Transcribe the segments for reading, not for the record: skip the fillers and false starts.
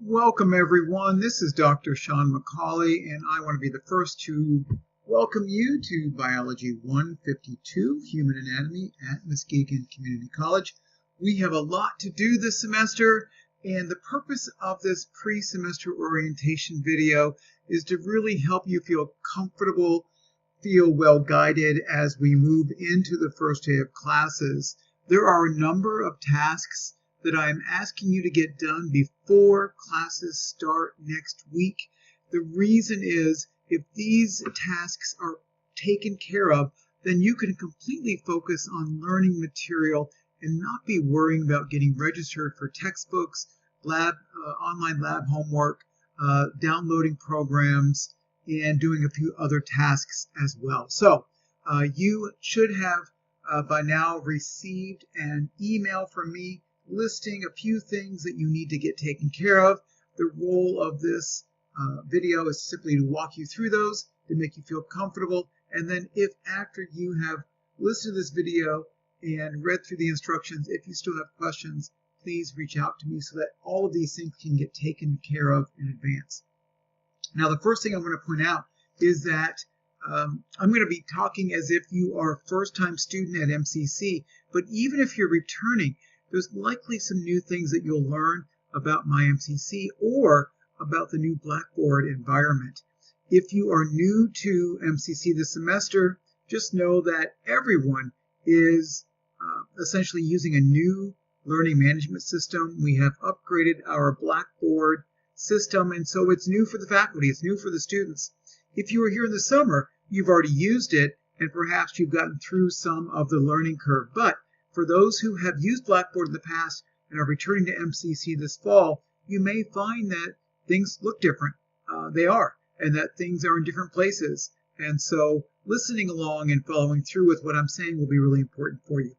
Welcome everyone, this is Dr. Sean McCauley and I want to be the first to welcome you to Biology 152, Human Anatomy at Muskegon Community College. We have a lot to do this semester and the purpose of this pre-semester orientation video is to really help you feel comfortable, feel well guided as we move into the first day of classes. There are a number of tasks that I'm asking you to get done before classes start next week. The reason is if these tasks are taken care of, then you can completely focus on learning material and not be worrying about getting registered for textbooks, online lab homework, downloading programs, and doing a few other tasks as well. So you should have by now received an email from me listing a few things that you need to get taken care of. The role of this video is simply to walk you through those, to make you feel comfortable, and then if after you have listened to this video and read through the instructions, if you still have questions, please reach out to me so that all of these things can get taken care of in advance. Now, the first thing I'm going to point out is that I'm going to be talking as if you are a first-time student at MCC, but even if you're returning, there's likely some new things that you'll learn about MyMCC or about the new Blackboard environment. If you are new to MCC this semester, just know that everyone is essentially using a new learning management system. We have upgraded our Blackboard system, and so it's new for the faculty, it's new for the students. If you were here in the summer, you've already used it, and perhaps you've gotten through some of the learning curve. But for those who have used Blackboard in the past and are returning to MCC this fall, you may find that things look different. They are, and that things are in different places. And so listening along and following through with what I'm saying will be really important for you.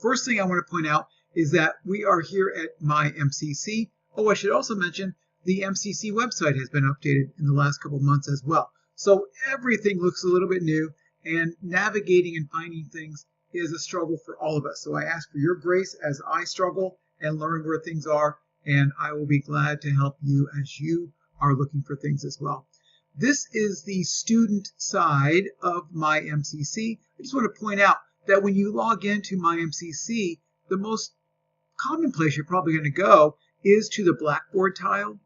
First thing I want to point out is that we are here at MyMCC. Oh, I should also mention the MCC website has been updated in the last couple of months as well. So everything looks a little bit new, and navigating and finding things is a struggle for all of us. So I ask for your grace as I struggle and learn where things are, and I will be glad to help you as you are looking for things as well. This is the student side of MyMCC. I just want to point out that when you log into MyMCC, the most common place you're probably going to go is to the Blackboard tile,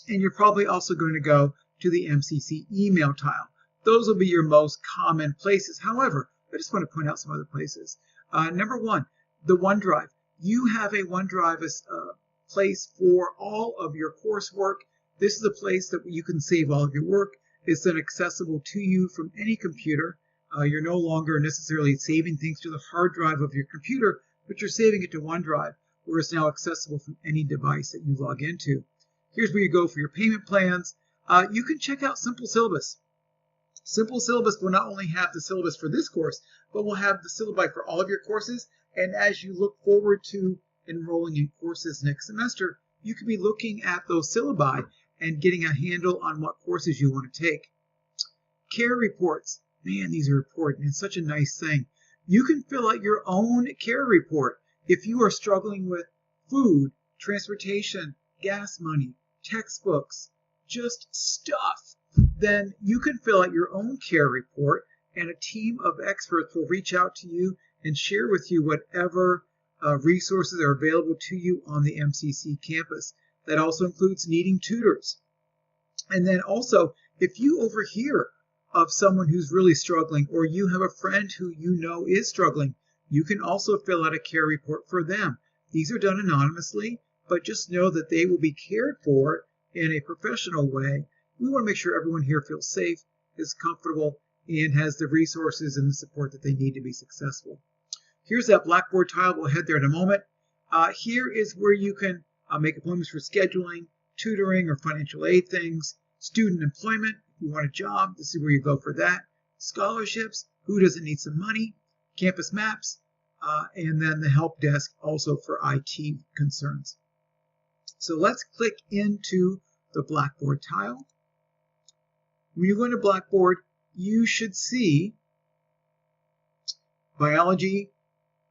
and you're probably also going to go to the MCC email tile. Those will be your most common places. However, I just want to point out some other places. Number one, the OneDrive. You have a OneDrive place for all of your coursework. This is a place that you can save all of your work. It's then accessible to you from any computer. You're no longer necessarily saving things to the hard drive of your computer, but you're saving it to OneDrive, where it's now accessible from any device that you log into. Here's where you go for your payment plans. You can check out Simple Syllabus. Simple Syllabus will not only have the syllabus for this course, but will have the syllabi for all of your courses. And as you look forward to enrolling in courses next semester, you can be looking at those syllabi and getting a handle on what courses you want to take. Care reports. Man, these are important. It's such a nice thing. You can fill out your own care report. If you are struggling with food, transportation, gas money, textbooks, just stuff, then you can fill out your own care report, and a team of experts will reach out to you and share with you whatever resources are available to you on the MCC campus. That also includes needing tutors. And then also, if you overhear of someone who's really struggling, or you have a friend who you know is struggling, you can also fill out a care report for them. These are done anonymously, but just know that they will be cared for in a professional way. We want to make sure everyone here feels safe, is comfortable, and has the resources and the support that they need to be successful. Here's that Blackboard tile. We'll head there in a moment. Here is where you can make appointments for scheduling, tutoring, or financial aid things. Student employment. If you want a job, this is where you go for that. Scholarships. Who doesn't need some money? Campus maps. And then the help desk also for IT concerns. So let's click into the Blackboard tile. When you go into Blackboard, you should see Biology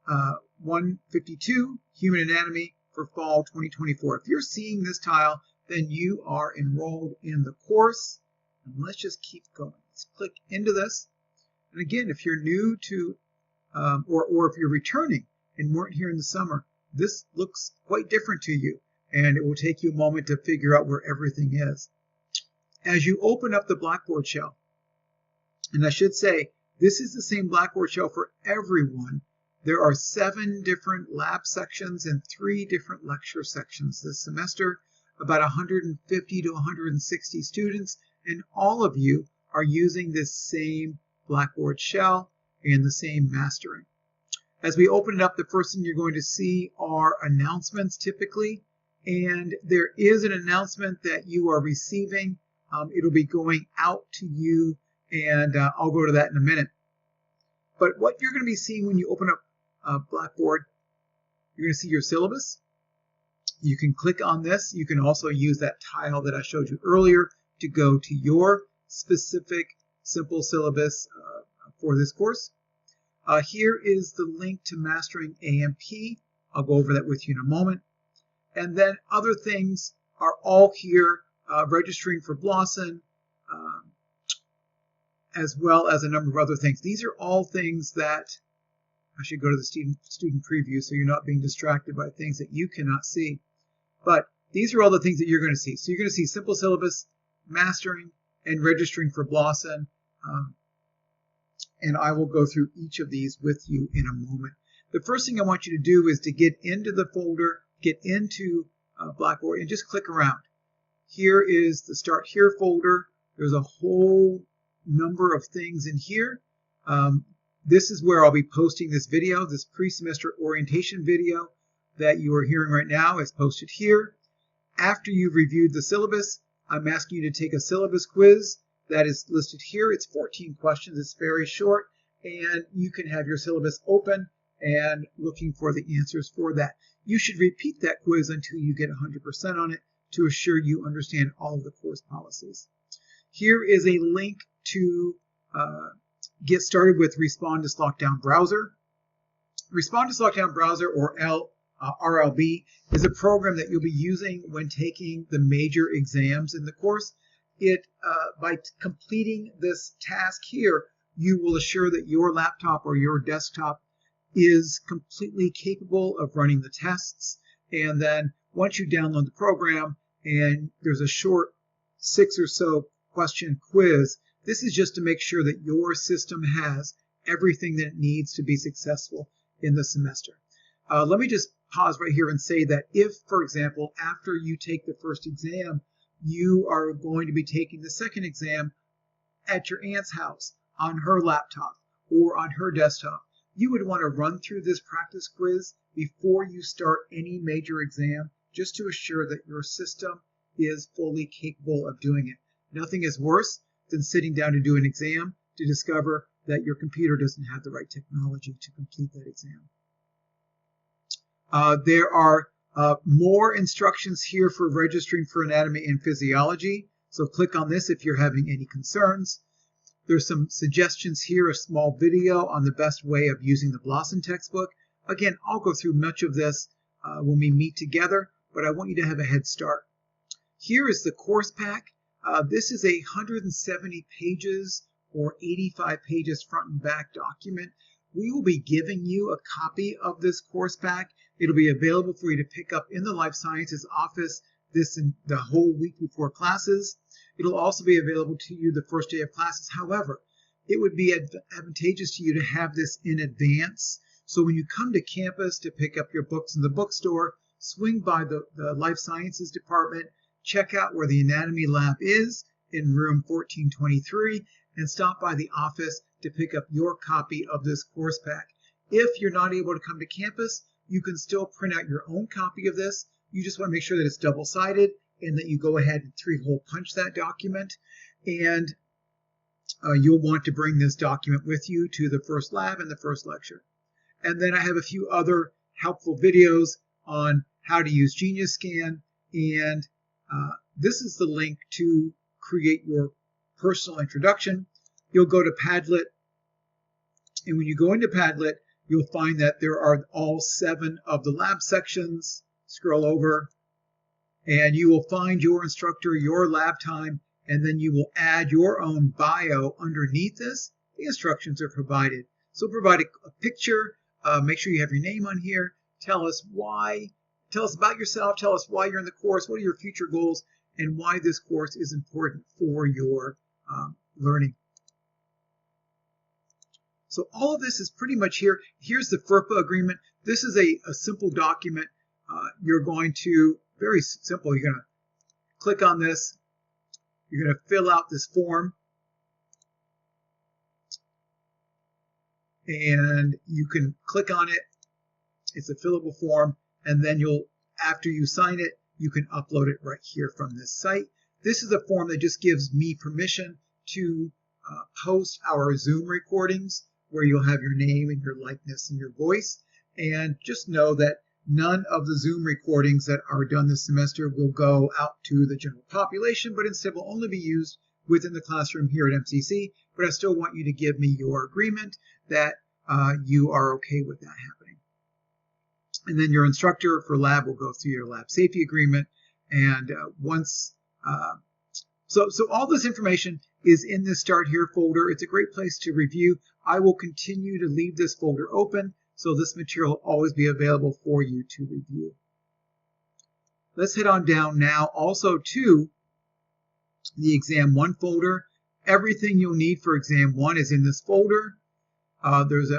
152, Human Anatomy for fall 2024. If you're seeing this tile, then you are enrolled in the course. And let's just keep going. Let's click into this. And again, if you're new to, or if you're returning and weren't here in the summer, this looks quite different to you. And it will take you a moment to figure out where everything is. As you open up the Blackboard shell, and I should say, this is the same Blackboard shell for everyone. There are 7 different lab sections and 3 different lecture sections this semester, about 150 to 160 students, and all of you are using this same Blackboard shell and the same mastering. As we open it up, the first thing you're going to see are announcements typically, and there is an announcement that you are receiving. It'll be going out to you, and I'll go to that in a minute. But what you're going to be seeing when you open up Blackboard, you're going to see your syllabus. You can click on this. You can also use that tile that I showed you earlier to go to your specific simple syllabus for this course. Here is the link to Mastering AMP. I'll go over that with you in a moment. And then other things are all here, registering for Blossom, as well as a number of other things. These are all things that I should go to the student preview so you're not being distracted by things that you cannot see. But these are all the things that you're going to see. So you're going to see simple syllabus, mastering, and registering for Blossom. And I will go through each of these with you in a moment. The first thing I want you to do is to get into the folder, get into Blackboard, and just click around. Here is the Start Here folder. There's a whole number of things in here. This is where I'll be posting this video, this pre-semester orientation video that you are hearing right now is posted here. After you've reviewed the syllabus, I'm asking you to take a syllabus quiz that is listed here. It's 14 questions. It's very short, and you can have your syllabus open and looking for the answers for that. You should repeat that quiz until you get 100% on it to assure you understand all of the course policies. Here is a link to get started with Respond to Lockdown Browser. Respond to Lockdown Browser, or RLB, is a program that you'll be using when taking the major exams in the course. By completing this task here, you will assure that your laptop or your desktop is completely capable of running the tests. And then once you download the program and there's a short 6 or so question quiz, this is just to make sure that your system has everything that it needs to be successful in the semester. Let me just pause right here and say that if, for example, after you take the first exam, you are going to be taking the second exam at your aunt's house on her laptop or on her desktop, you would want to run through this practice quiz before you start any major exam, just to assure that your system is fully capable of doing it. Nothing is worse than sitting down to do an exam to discover that your computer doesn't have the right technology to complete that exam. There are more instructions here for registering for anatomy and physiology. So click on this if you're having any concerns. There's some suggestions here, a small video on the best way of using the Blossom textbook. Again, I'll go through much of this when we meet together, but I want you to have a head start. Here is the course pack. This is 170 pages or 85 pages front and back document. We will be giving you a copy of this course pack. It'll be available for you to pick up in the Life Sciences office the whole week before classes. It'll also be available to you the first day of classes. However, it would be advantageous to you to have this in advance. So when you come to campus to pick up your books in the bookstore, swing by the Life Sciences department, check out where the anatomy lab is in room 1423, and stop by the office to pick up your copy of this course pack. If you're not able to come to campus, you can still print out your own copy of this. You just want to make sure that it's double-sided and that you go ahead and 3-hole punch that document. And you'll want to bring this document with you to the first lab and the first lecture. And then I have a few other helpful videos on how to use Genius Scan. And this is the link to create your personal introduction. You'll go to Padlet. And when you go into Padlet, you'll find that there are all 7 of the lab sections scroll over, and you will find your instructor, your lab time, and then you will add your own bio underneath this. The instructions are provided. So provide a picture, make sure you have your name on here, tell us why, tell us about yourself, tell us why you're in the course, what are your future goals, and why this course is important for your learning. So all of this is pretty much here. Here's the FERPA agreement. This is a simple document. You're going to, very simple, you're going to click on this. You're going to fill out this form. And you can click on it. It's a fillable form. And then after you sign it, you can upload it right here from this site. This is a form that just gives me permission to post our Zoom recordings where you'll have your name and your likeness and your voice. And just know that none of the Zoom recordings that are done this semester will go out to the general population, but instead will only be used within the classroom here at MCC. But I still want you to give me your agreement that you are okay with that happening. And then your instructor for lab will go through your lab safety agreement. And so all this information is in this Start Here folder. It's a great place to review. I will continue to leave this folder open, so this material will always be available for you to review. Let's head on down now also to the Exam 1 folder. Everything you'll need for Exam 1 is in this folder. There's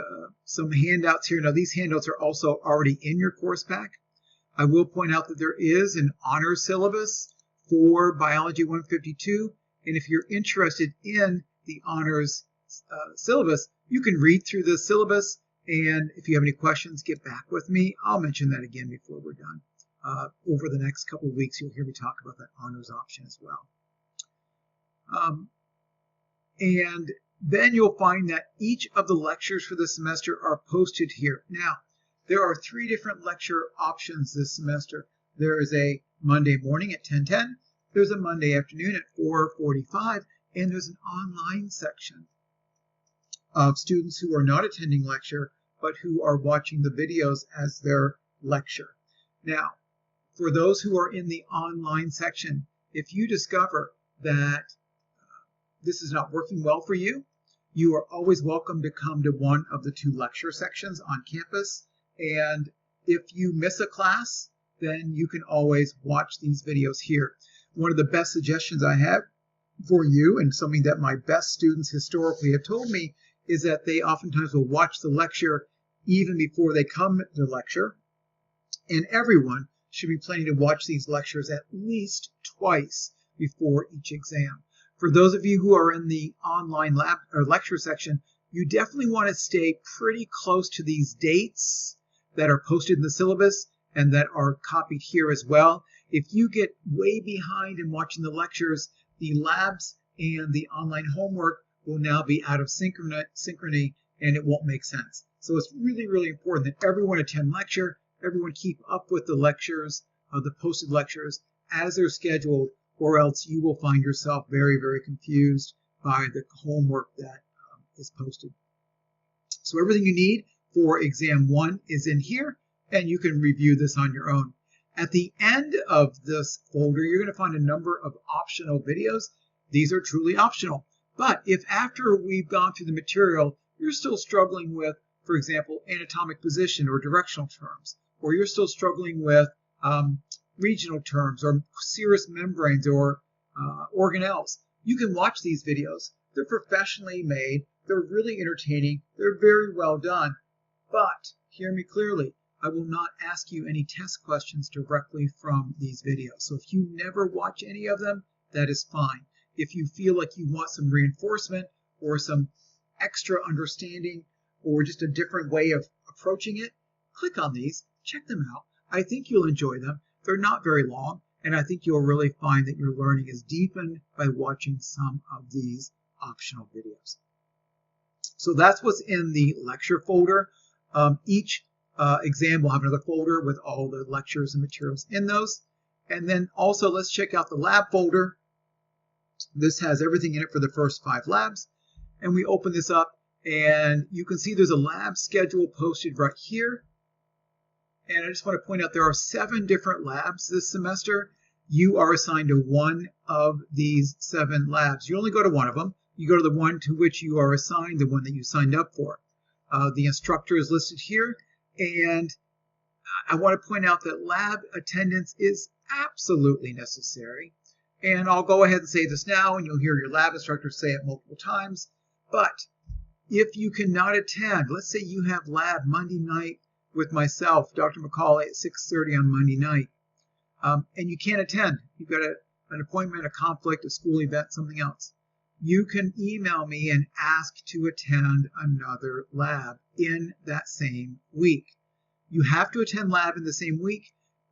some handouts here. Now, these handouts are also already in your course pack. I will point out that there is an honors syllabus for Biology 152. And if you're interested in the honors syllabus, you can read through the syllabus. And if you have any questions, get back with me. I'll mention that again before we're done. Over the next couple of weeks, you'll hear me talk about that honors option as well. And then you'll find that each of the lectures for the semester are posted here. Now, there are 3 different lecture options this semester. There is a Monday morning at 10:10, there's a Monday afternoon at 4:45, and there's an online section of students who are not attending lecture, but who are watching the videos as their lecture. Now, for those who are in the online section, if you discover that this is not working well for you, you are always welcome to come to one of the 2 lecture sections on campus. And if you miss a class, then you can always watch these videos here. One of the best suggestions I have for you, and something that my best students historically have told me, is that they oftentimes will watch the lecture even before they come to lecture. And everyone should be planning to watch these lectures at least twice before each exam. For those of you who are in the online lab or lecture section, you definitely want to stay pretty close to these dates that are posted in the syllabus and that are copied here as well. If you get way behind in watching the lectures, the labs and the online homework will now be out of synchrony and it won't make sense. So it's really, really important that everyone attend lecture, everyone keep up with the lectures, the posted lectures as they're scheduled, or else you will find yourself very, very confused by the homework that is posted. So everything you need for Exam 1 is in here, and you can review this on your own. At the end of this folder, you're going to find a number of optional videos. These are truly optional. But if after we've gone through the material, you're still struggling with, for example, anatomic position or directional terms, or you're still struggling with regional terms or serous membranes or organelles, you can watch these videos. They're professionally made. They're really entertaining. They're very well done. But hear me clearly, I will not ask you any test questions directly from these videos. So if you never watch any of them, that is fine. If you feel like you want some reinforcement or some extra understanding or just a different way of approaching it, click on these, check them out. I think you'll enjoy them. They're not very long, and I think you'll really find that your learning is deepened by watching some of these optional videos. So that's what's in the lecture folder. Each exam will have another folder with all the lectures and materials in those. And then also let's check out the lab folder. This has everything in it for the first 5 labs. And we open this up and you can see there's a lab schedule posted right here. And I just want to point out there are 7 different labs this semester. You are assigned to one of these 7 labs. You only go to one of them. You go to the one to which you are assigned, the one that you signed up for. The instructor is listed here, and I want to point out that lab attendance is absolutely necessary. And I'll go ahead and say this now, and you'll hear your lab instructor say it multiple times. But if you cannot attend, let's say you have lab Monday night with myself, Dr. McCauley, at 6:30 on Monday night, and you can't attend, you've got an appointment, a conflict, a school event, something else, you can email me and ask to attend another lab in that same week. You have to attend lab in the same week.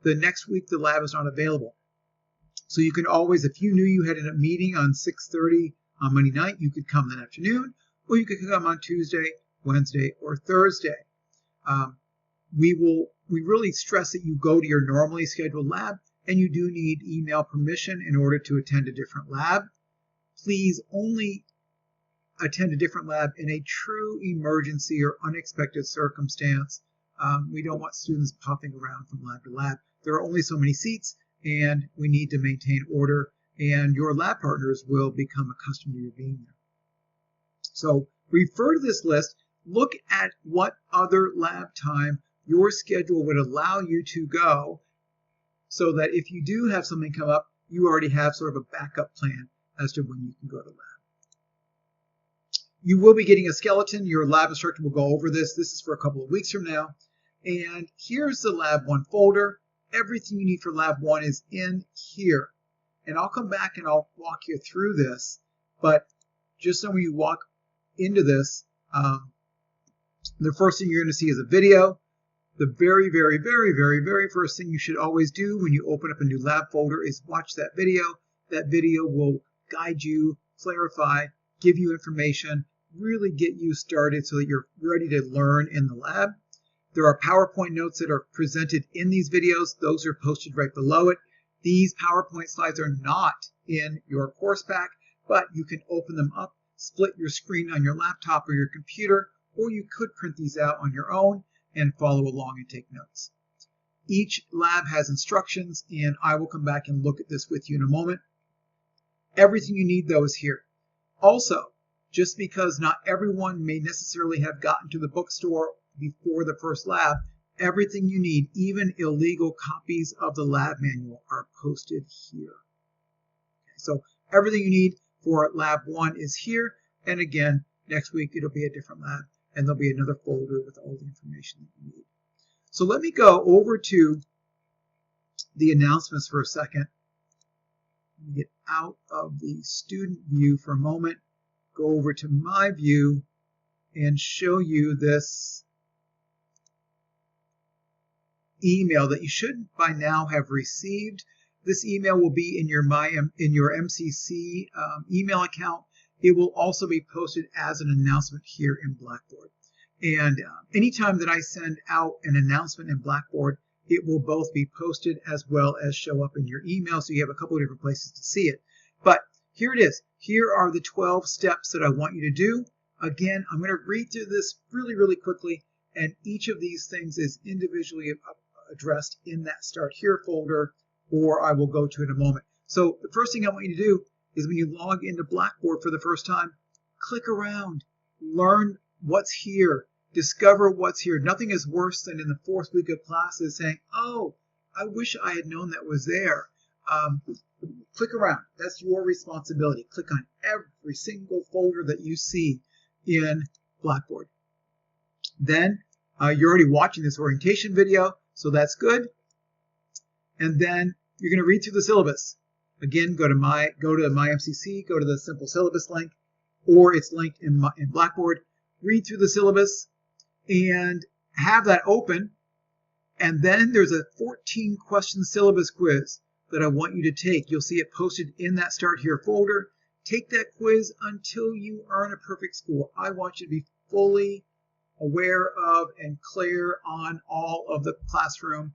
The next week, the lab is not available. So you can always, if you knew you had a meeting on 6:30 on Monday night, you could come that afternoon, or you could come on Tuesday, Wednesday, or Thursday. We really stress that you go to your normally scheduled lab, and you do need email permission in order to attend a different lab. Please only attend a different lab in a true emergency or unexpected circumstance. We don't want students popping around from lab to lab. There are only so many seats, and we need to maintain order, and your lab partners will become accustomed to your being there. So refer to this list. Look at what other lab time your schedule would allow you to go, so that if you do have something come up, you already have sort of a backup plan as to when you can go to lab. You will be getting a skeleton. Your lab instructor will go over this. This is for a couple of weeks from now. And here's the Lab 1 folder. Everything you need for Lab 1 is in here. And I'll come back and I'll walk you through this. But just so when you walk into this, the first thing you're going to see is a video. The very, very, very, very, very first thing you should always do when you open up a new lab folder is watch that video. That video will guide you, clarify, give you information, really get you started so that you're ready to learn in the lab. There are PowerPoint notes that are presented in these videos. Those are posted right below it. These PowerPoint slides are not in your course pack, but you can open them up, split your screen on your laptop or your computer, or you could print these out on your own and follow along and take notes. Each lab has instructions, and I will come back and look at this with you in a moment. Everything you need, though, is here. Also, just because not everyone may necessarily have gotten to the bookstore before the first lab, everything you need, even illegal copies of the lab manual, are posted here. Okay, so everything you need for Lab 1 is here, and again, next week it'll be a different lab, and there'll be another folder with all the information that you need. So let me go over to the announcements for a second. Let me get out of the student view for a moment, go over to my view, and show you this email that you should by now have received. This email will be in your MCC email account. It will also be posted as an announcement here in Blackboard. And anytime that I send out an announcement in Blackboard, it will both be posted as well as show up in your email, so you have a couple of different places to see it. But here it is. Here are the 12 steps that I want you to do. Again, I'm going to read through this really, really quickly, and each of these things is individually addressed in that Start Here folder, or I will go to it in a moment. So the first thing I want you to do is when you log into Blackboard for the first time, click around, learn what's here, discover what's here. Nothing is worse than in the 4th week of classes saying, oh, I wish I had known that was there. Click around. That's your responsibility. Click on every single folder that you see in Blackboard. Then you're already watching this orientation video, so that's good. And then you're going to read through the syllabus. Again, go to MyMCC, go to the simple syllabus link, or it's linked in Blackboard. Read through the syllabus and have that open. And then there's a 14-question syllabus quiz that I want you to take. You'll see it posted in that Start Here folder. Take that quiz until you earn a perfect score. I want you to be fully aware of and clear on all of the classroom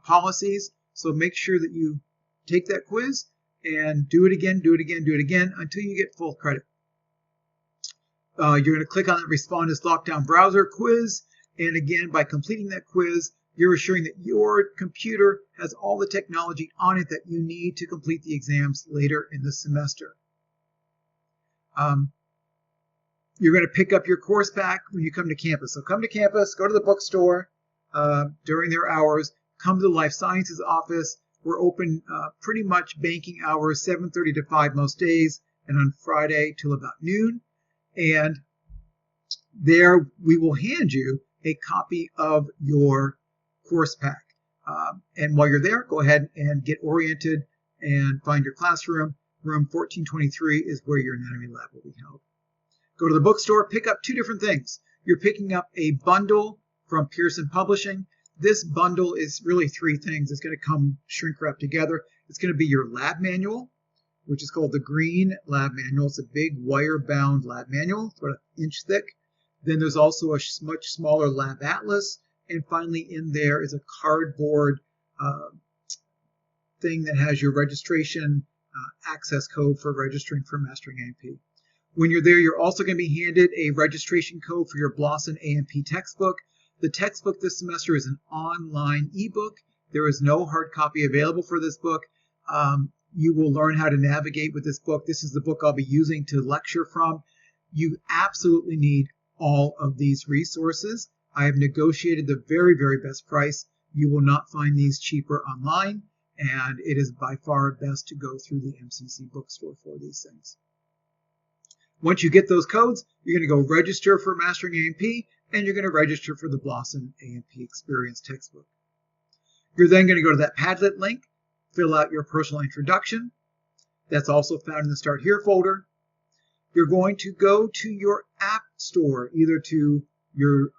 policies. So make sure that you take that quiz and do it again, do it again, do it again until you get full credit. You're going to click on that Respond as Lockdown Browser quiz. And again, by completing that quiz, You're assuring that your computer has all the technology on it that you need to complete the exams later in the semester. You're going to pick up your course pack when you come to campus. So come to campus, go to the bookstore during their hours, come to the life sciences office. We're open pretty much banking hours, 7:30 to 5 most days, and on Friday till about noon. And there we will hand you a copy of your course pack. And while you're there, go ahead and get oriented and find your classroom. Room 1423 is where your anatomy lab will be held. Go to the bookstore, pick up two different things. You're picking up a bundle from Pearson Publishing. This bundle is really three things. It's going to come shrink wrapped together. It's going to be your lab manual, which is called the Green Lab Manual. It's a big wire-bound lab manual. It's about an inch thick. Then there's also a much smaller lab atlas. And finally in there is a cardboard thing that has your registration access code for registering for Mastering A&P. When you're there, you're also going to be handed a registration code for your Blossom A&P textbook. The textbook this semester is an online ebook. There is no hard copy available for this book. You will learn how to navigate with this book. This is the book I'll be using to lecture from. You absolutely need all of these resources. I have negotiated the very, very best price. You will not find these cheaper online, and it is by far best to go through the MCC bookstore for these things. Once you get those codes, you're going to go register for Mastering A&P, and you're going to register for the Blossom A&P Experience textbook. You're then going to go to that Padlet link, fill out your personal introduction. That's also found in the Start Here folder. You're going to go to your app store, either to your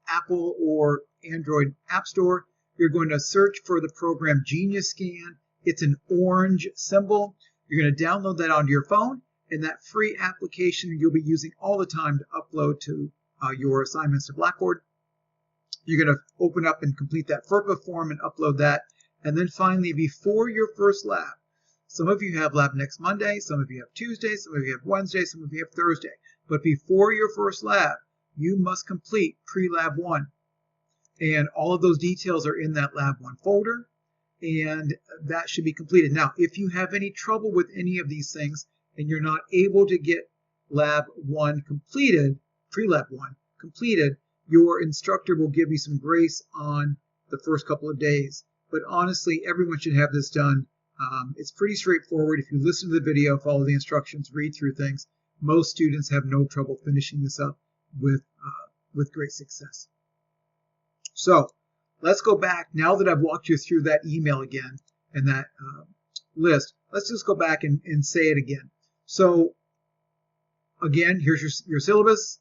Apple or Android app store. You're going to search for the program Genius Scan. It's an orange symbol. You're going to download that onto your phone, and that free application you'll be using all the time to upload to your assignments to Blackboard. You're going to open up and complete that FERPA form and upload that. And then finally, before your first lab, some of you have lab next Monday, some of you have Tuesday, some of you have Wednesday, some of you have Thursday. But before your first lab, you must complete pre-lab 1. And all of those details are in that lab 1 folder, and that should be completed. Now, if you have any trouble with any of these things and you're not able to get lab 1 completed, pre-lab 1 completed, your instructor will give you some grace on the first couple of days. But honestly, everyone should have this done. It's pretty straightforward. If you listen to the video, follow the instructions, read through things, most students have no trouble finishing this up with great success. So let's go back. Now that I've walked you through that email again and that list, let's just go back and say it again. So again, here's your syllabus.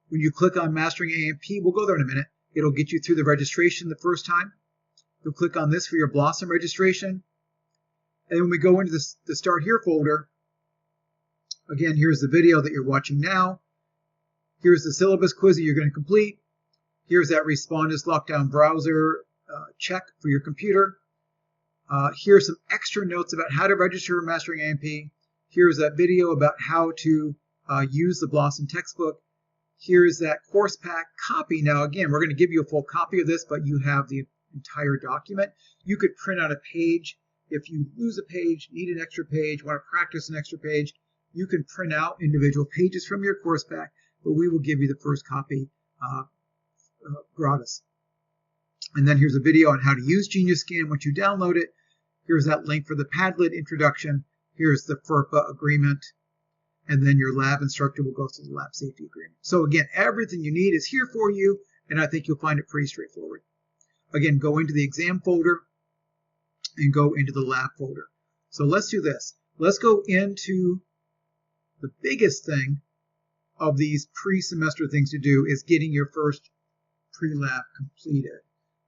When you click on Mastering A&P, we'll go there in a minute. It'll get you through the registration the first time. You'll click on this for your Blossom registration. And when we go into the Start Here folder, again, here's the video that you're watching now. Here's the syllabus quiz that you're going to complete. Here's that Respondus Lockdown Browser check for your computer. Here's some extra notes about how to register for Mastering A&P. Here's that video about how to use the Blossom textbook. Here's that course pack copy. Now, again, we're going to give you a full copy of this, but you have the entire document. You could print out a page. If you lose a page, need an extra page, want to practice an extra page, you can print out individual pages from your course pack, but we will give you the first copy gratis. And then here's a video on how to use Genius Scan once you download it. Here's that link for the Padlet introduction. Here's the FERPA agreement. And then your lab instructor will go through the lab safety agreement. So again, everything you need is here for you, and I think you'll find it pretty straightforward. Again, go into the exam folder and go into the lab folder. So let's do this. Let's go into the biggest thing of these pre-semester things to do is getting your first pre-lab completed.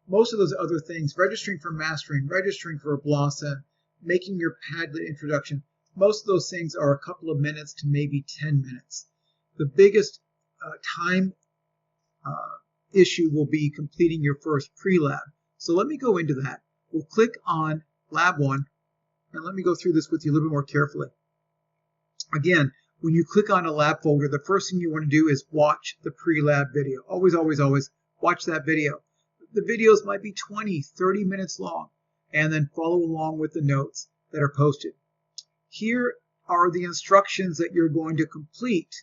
Most of those other things, registering for Mastering, registering for a Blossom, making your Padlet introduction, most of those things are a couple of minutes to maybe 10 minutes. The biggest time issue will be completing your first pre-lab. So let me go into that. We'll click on Lab 1, and let me go through this with you a little bit more carefully. Again, when you click on a lab folder, the first thing you want to do is watch the pre-lab video. Always, always, always watch that video. the videos might be 20, 30 minutes long, and then follow along with the notes that are posted. Here are the instructions that you're going to complete.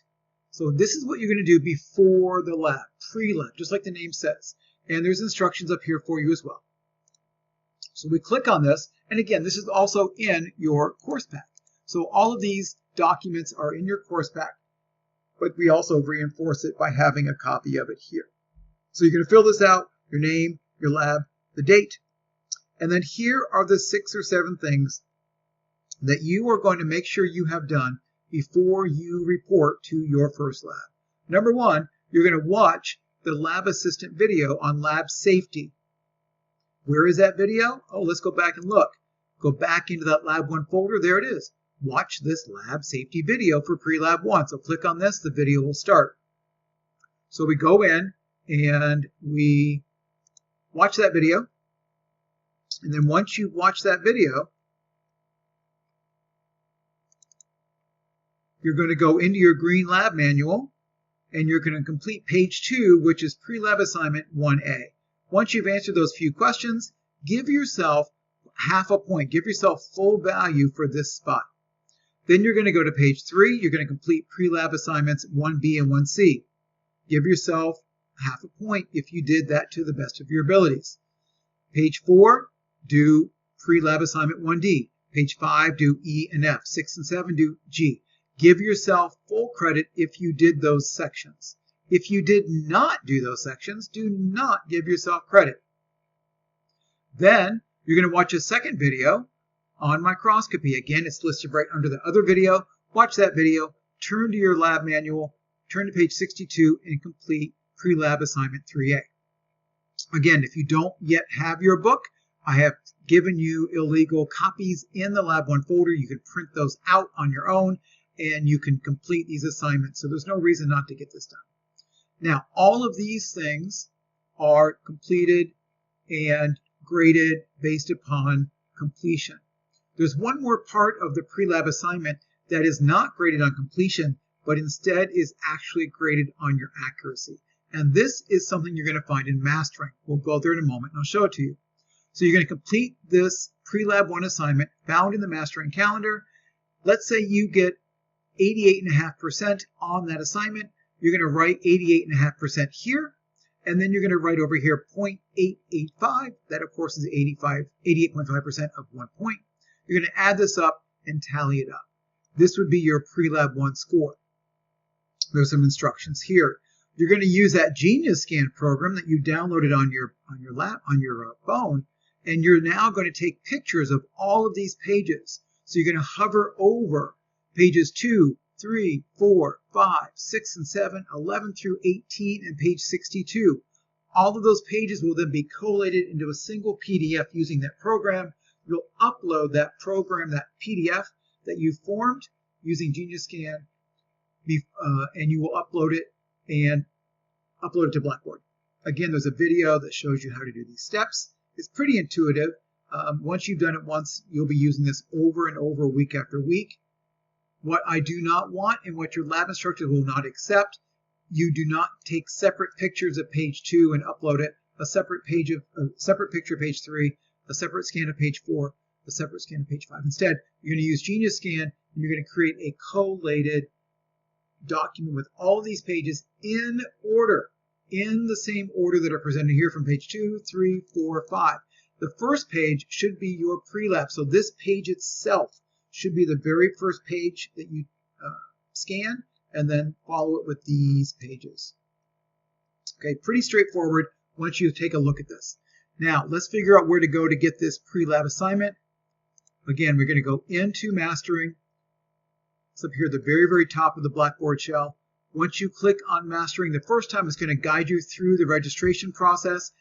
So this is what you're going to do before the lab, pre-lab, just like the name says. And there's instructions up here for you as well. So we click on this, and again, this is also in your course pack. So all of these documents are in your course pack, but we also reinforce it by having a copy of it here. So you're going to fill this out, your name, your lab, the date, and then here are the 6 or 7 things that you are going to make sure you have done before you report to your first lab. Number 1, you're going to watch the lab assistant video on lab safety. Where is that video? Oh, let's go back and look. Go back into that Lab 1 folder. There it is. Watch this lab safety video for pre-lab 1. So click on this, the video will start. So we go in and we watch that video. And then once you watch that video, you're going to go into your green lab manual and you're going to complete page 2, which is pre-lab assignment 1A. Once you've answered those few questions, give yourself half a point. Give yourself full value for this spot. Then you're going to go to page 3. You're going to complete pre-lab assignments 1B and 1C. Give yourself half a point if you did that to the best of your abilities. Page 4, do pre-lab assignment 1D. Page 5, do E and F. 6 and 7, do G. Give yourself full credit if you did those sections. If you did not do those sections, do not give yourself credit. Then you're going to watch a second video on microscopy. Again, it's listed right under the other video. Watch that video, turn to your lab manual, turn to page 62, and complete pre-lab assignment 3A. Again, if you don't yet have your book, I have given you illegal copies in the Lab 1 folder. You can print those out on your own, and you can complete these assignments. So there's no reason not to get this done. Now, all of these things are completed and graded based upon completion. There's one more part of the pre-lab assignment that is not graded on completion, but instead is actually graded on your accuracy. And this is something you're going to find in mastering. We'll go there in a moment and I'll show it to you. So you're going to complete this pre-lab 1 assignment found in the mastering calendar. Let's say you get 88.5% on that assignment. You're going to write 88.5% here, and then you're going to write over here 0.885. That, of course, is 88.5% of 1 point. You're going to add this up and tally it up. This would be your pre-lab 1 score. There's some instructions here. You're going to use that Genius Scan program that you downloaded on your phone, and you're now going to take pictures of all of these pages. So you're going to hover over pages 2, 3, 4, 5, 6, and 7, 11 through 18, and page 62. All of those pages will then be collated into a single PDF using that program. You'll upload that program, that PDF that you formed using Genius Scan, and you will upload it to Blackboard. Again, there's a video that shows you how to do these steps. It's pretty intuitive. Once you've done it once, you'll be using this over and over week after week. What I do not want and what your lab instructor will not accept, you do not take separate pictures of page 2 and upload it, a separate picture of page 3, a separate scan of page 4, a separate scan of page 5. Instead, you're going to use Genius Scan and you're going to create a collated document with all of these pages in order, in the same order that are presented here from page 2, 3, 4, 5. The first page should be your pre-lab. So this page itself should be the very first page that you scan, and then follow it with these pages. Okay, pretty straightforward once you take a look at this. Now, let's figure out where to go to get this pre-lab assignment. Again, we're going to go into Mastering. It's up here at the very, very top of the Blackboard shell. Once you click on Mastering the first time, it's going to guide you through the registration process.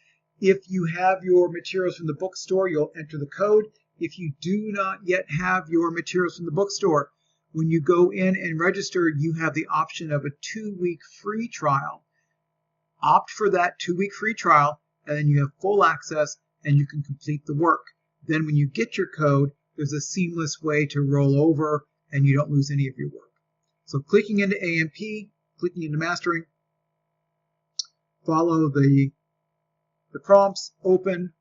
If you have your materials from the bookstore, you'll enter the code. If you do not yet have your materials from the bookstore, when you go in and register, you have the option of a 2-week free trial. Opt for that 2-week free trial, and then you have full access and you can complete the work. Then when you get your code, there's a seamless way to roll over and you don't lose any of your work. So clicking into AMP, clicking into Mastering, follow the the prompts, open,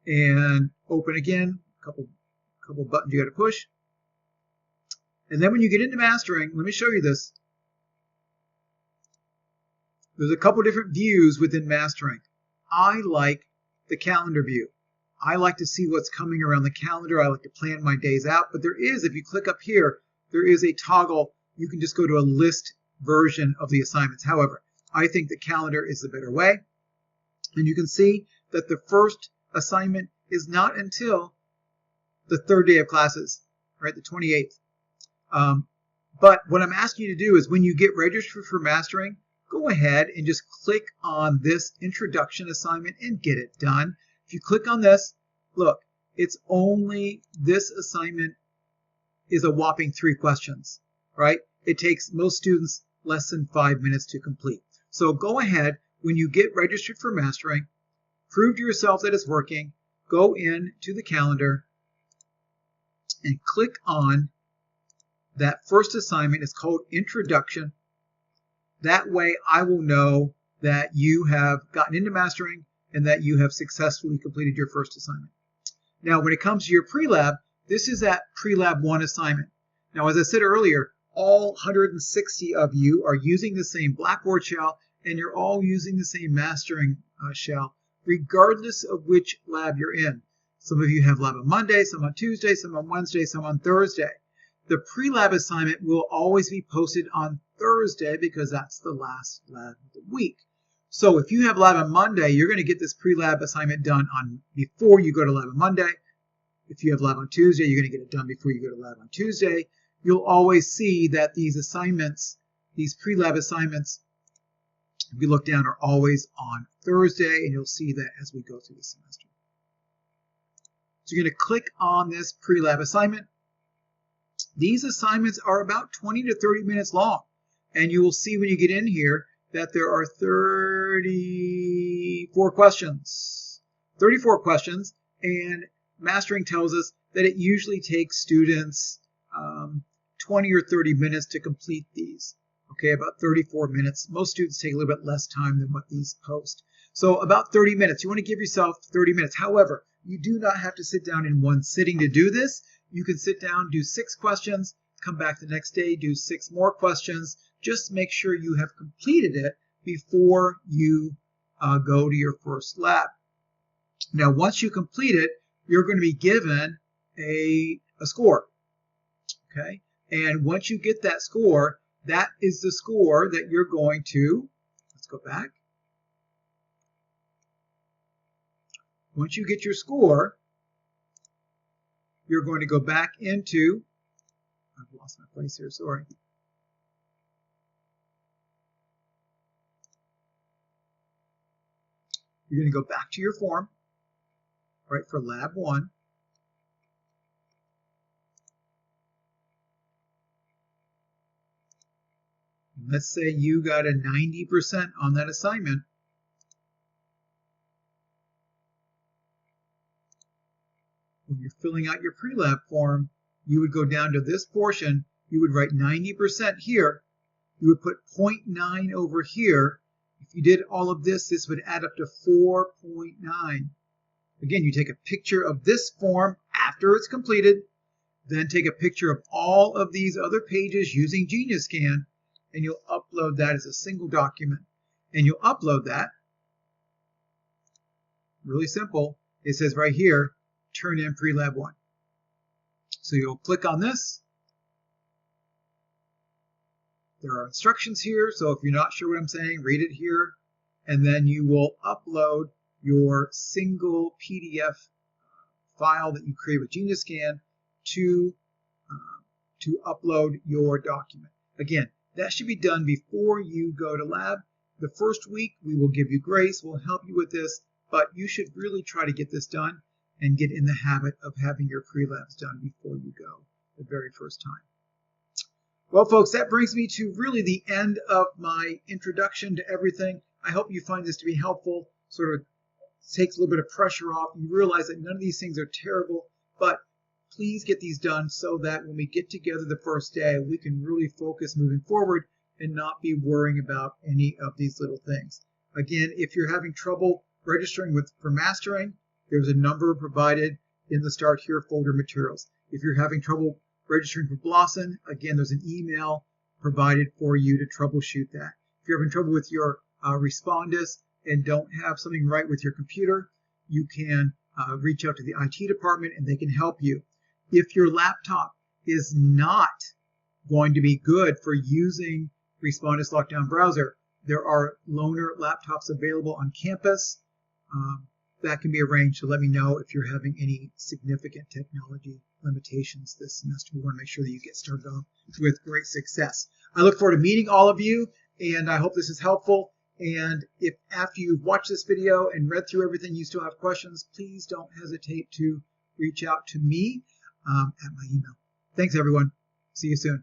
and open again. Couple buttons you got to push. And then when you get into mastering, let me show you this. There's a couple different views within mastering. I like the calendar view. I like to see what's coming around the calendar. I like to plan my days out. But there is, if you click up here, there is a toggle. You can just go to a list version of the assignments. However, I think the calendar is the better way. And you can see that the first assignment is not until the third day of classes, right, the 28th. But what I'm asking you to do is when you get registered for mastering, go ahead and just click on this introduction assignment and get it done. If you click on this, look, it's only this assignment is a whopping 3 questions, right? It takes most students less than 5 minutes to complete. So go ahead, when you get registered for mastering, prove to yourself that it's working, go into the calendar and click on that first assignment. It's called Introduction. That way I will know that you have gotten into mastering and that you have successfully completed your first assignment. Now, when it comes to your pre-lab, this is that pre-lab 1 assignment. Now, as I said earlier, all 160 of you are using the same Blackboard shell, and you're all using the same mastering shell, regardless of which lab you're in. Some of you have lab on Monday, some on Tuesday, some on Wednesday, some on Thursday. The pre-lab assignment will always be posted on Thursday because that's the last lab of the week. So if you have lab on Monday, you're going to get this pre-lab assignment done before you go to lab on Monday. If you have lab on Tuesday, you're going to get it done before you go to lab on Tuesday. You'll always see that these assignments, these pre-lab assignments, if you look down, are always on Thursday, and you'll see that as we go through the semester. So you're going to click on this pre-lab assignment. These assignments are about 20 to 30 minutes long, and you will see when you get in here that there are 34 questions. 34 questions, and mastering tells us that it usually takes students 20 or 30 minutes to complete these. Okay, about 34 minutes. Most students take a little bit less time than what these post. So about 30 minutes. You want to give yourself 30 minutes. However, you do not have to sit down in one sitting to do this. You can sit down, do 6 questions, come back the next day, do 6 more questions. Just make sure you have completed it before you go to your first lab. Now, once you complete it, you're going to be given a score. Okay, and once you get that score, that is the score that you're going to, let's go back. Once you get your score, you're going to go back into, I've lost my place here, sorry. You're going to go back to your form, right, for lab 1. Let's say you got a 90% on that assignment. When you're filling out your pre-lab form, you would go down to this portion. You would write 90% here. You would put 0.9 over here. If you did all of this, this would add up to 4.9. Again, you take a picture of this form after it's completed, then take a picture of all of these other pages using Genius Scan, and you'll upload that as a single document. And you'll upload that. Really simple. It says right here, turn in pre-lab 1. So you'll click on this. There are instructions here, so if you're not sure what I'm saying, read it here. And then you will upload your single PDF file that you create with Genius Scan to upload your document. Again, that should be done before you go to lab. The first week, we will give you grace. We'll help you with this, but you should really try to get this done and get in the habit of having your pre-labs done before you go the very first time. Well, folks, that brings me to really the end of my introduction to everything. I hope you find this to be helpful, sort of takes a little bit of pressure off. You realize that none of these things are terrible, but please get these done so that when we get together the first day, we can really focus moving forward and not be worrying about any of these little things. Again, if you're having trouble registering for mastering, there's a number provided in the Start Here folder materials. If you're having trouble registering for Blossom, again, there's an email provided for you to troubleshoot that. If you're having trouble with your Respondus and don't have something right with your computer, you can reach out to the IT department and they can help you. If your laptop is not going to be good for using Respondus Lockdown Browser, there are loaner laptops available on campus. That can be arranged, so let me know if you're having any significant technology limitations this semester. We want to make sure that you get started off with great success. I look forward to meeting all of you, and I hope this is helpful. And if after you've watched this video and read through everything you still have questions, please don't hesitate to reach out to me at my email. Thanks, everyone. See you soon.